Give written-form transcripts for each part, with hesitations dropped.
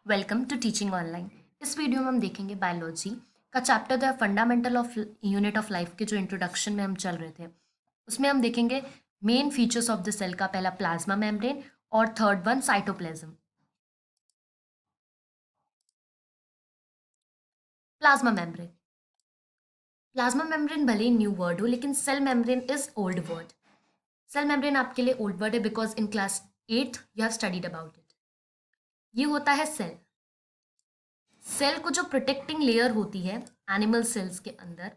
Welcome to teaching online. इस video में हम देखेंगे बायोलॉजी का chapter the fundamental of unit of life के जो इंट्रोडक्शन में हम चल रहे थे उसमें हम देखेंगे main features of the cell का पहला प्लाज्मा मेम्ब्रेन और third one cytoplasm. Plasma membrane plasma membrane भले ही न्यू वर्ड हो लेकिन cell membrane is old word. Cell membrane आपके लिए ओल्ड वर्ड है because in class 8 you have studied about it. ये होता है सेल। सेल को जो प्रोटेक्टिंग लेयर होती है एनिमल सेल्स के अंदर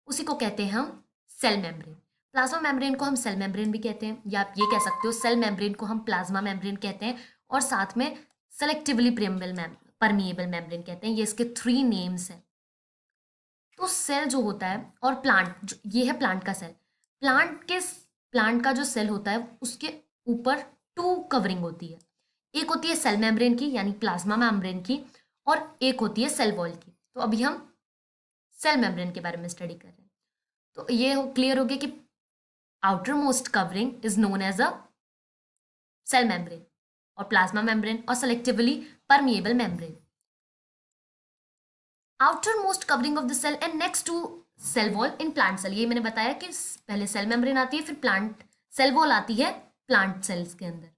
उसी को कहते हैं हम सेल मेम्ब्रेन। प्लाज्मा मेम्ब्रेन को हम सेल मेम्ब्रेन भी कहते हैं या आप ये कह सकते हो सेल मेम्ब्रेन को हम प्लाज्मा मेम्ब्रेन कहते हैं और साथ में सेलेक्टिवली परमिएबल मेम्ब्रेन कहते हैं। ये इसके 3 नेम्स हैं। तो सेल जो होता है और प्लांट ये है प्लांट का सेल। प्लांट का जो सेल होता है उसके ऊपर 2 कवरिंग होती है। एक होती है सेल मेम्ब्रेन की यानी प्लाज्मा मेम्ब्रेन की और एक होती है सेल वॉल की। तो अभी हम सेल मेम्ब्रेन के बारे में स्टडी कर रहे हैं। तो ये क्लियर हो गया कि outer most covering is known as a cell membrane और प्लाज्मा मेम्ब्रेन और selectively permeable membrane. Outer most covering of the cell and next to cell wall in plant cell. ये मैंने बताया कि पहले सेल मेम्ब्रेन आती है फिर प्लांट सेल वॉल आती है प्लांट सेल्स के अंदर।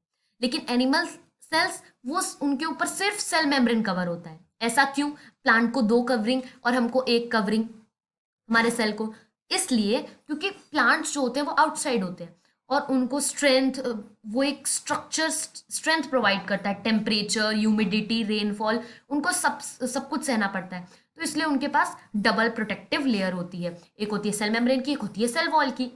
लेकिन एनिमल सेल्स वो उनके ऊपर सिर्फ सेल मेम्ब्रेन कवर होता है। ऐसा क्यों? प्लांट को 2 कवरिंग और हमको 1 कवरिंग हमारे सेल को। इसलिए क्योंकि प्लांट्स जो होते हैं वो आउटसाइड होते हैं और उनको स्ट्रेंथ वो एक स्ट्रक्चर स्ट्रेंथ प्रोवाइड करता है। टेम्परेचर, ह्यूमिडिटी, रेनफॉल उनको सब कुछ सहना पड़ता है। तो इसलिए उनके पास डबल प्रोटेक्टिव लेयर होती है। एक होती है सेल मेम्ब्रेन की, एक होती है सेल वॉल की।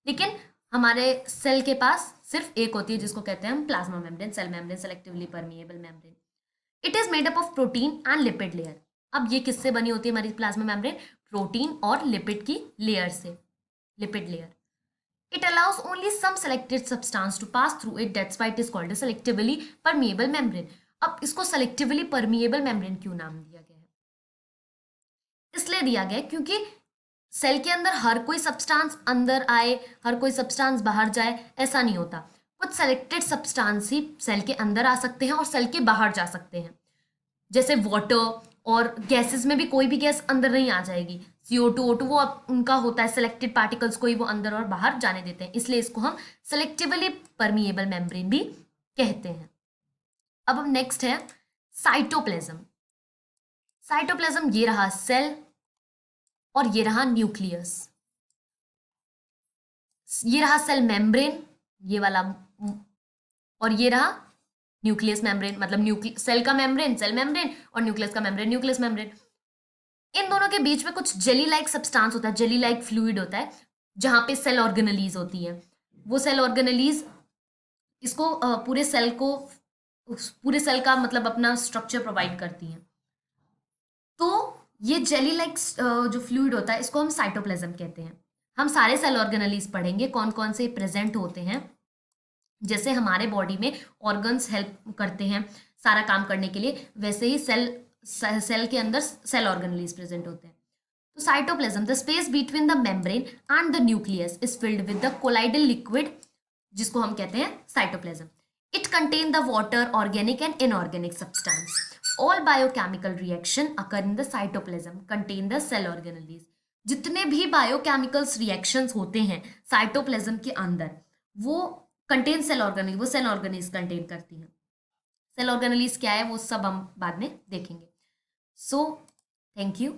लेकिन हमारे सेल के पास सिर्फ एक होती है जिसको कहते हैं हम plasma membrane, cell membrane, selectively permeable membrane. It is made up of protein and lipid layer. अब ये किससे बनी होती है हमारी प्लाज्मा मेम्ब्रेन? प्रोटीन और लिपिड की लेयर से, lipid layer. It allows only some selected substance to pass through it. That's why it is called a selectively permeable membrane. अब इसको selectively permeable membrane क्यों नाम दिया गया है? इसलिए दिया गया है क्योंकि सेल के अंदर हर कोई सब्सटेंस अंदर आए, हर कोई सब्सटेंस बाहर जाए, ऐसा नहीं होता। कुछ सेलेक्टेड सब्सटेंस ही सेल के अंदर आ सकते हैं और सेल के बाहर जा सकते हैं। जैसे वाटर और गैसेस में भी कोई भी गैस अंदर नहीं आ जाएगी। CO2, O2 वो उनका होता है सेलेक्टेड पार्टिकल्स को ही वो अंदर और बाहर जाने देते हैं। इसलिए इसको हम सेलेक्टिवली परमिएबल मेम्ब्रेन भी कहते हैं। अब हम नेक्स्ट है साइटोप्लाज्म। साइटोप्लाज्म ये रहा सेल और ये रहा न्यूक्लियस। ये रहा सेल मेम्ब्रेन ये वाला और ये रहा न्यूक्लियस मेम्ब्रेन। मतलब सेल का मेम्ब्रेन सेल मेम्ब्रेन और न्यूक्लियस का मेम्ब्रेन न्यूक्लियस मेम्ब्रेन। इन दोनों के बीच में कुछ जेली लाइक सब्सटेंस होता है, जेली लाइक फ्लूइड होता है जहां पे सेल ऑर्गेनेलीज होती है। वो सेल ऑर्गेनेलीज इसको पूरे सेल का मतलब अपना स्ट्रक्चर प्रोवाइड करती हैं। तो ये जेली लाइक जो फ्लूइड होता है इसको हम साइटोप्लाज्म कहते हैं। हम सारे सेल ऑर्गेनेलीज पढ़ेंगे कौन कौन से प्रेजेंट होते हैं। जैसे हमारे बॉडी में ऑर्गन्स हेल्प करते हैं सारा काम करने के लिए, वैसे ही सेल के अंदर सेल ऑर्गेनेलीज प्रेजेंट होते हैं। तो cytoplasm, the space between the membrane and the nucleus is filled with the colloidal liquid जिसको हम कहते हैं cytoplasm. It contain the water, organic and inorganic substance. All biochemical reaction occur in the cytoplasm contain the cell organelles. जितने भी biochemicals reactions होते हैं cytoplasm के अंदर वो कंटेन सेल ऑर्गेनेलीज, वो सेल ऑर्गेनेलीज कंटेन करती हैं। सेल ऑर्गेनेलीज क्या है वो सब हम बाद में देखेंगे। So thank you.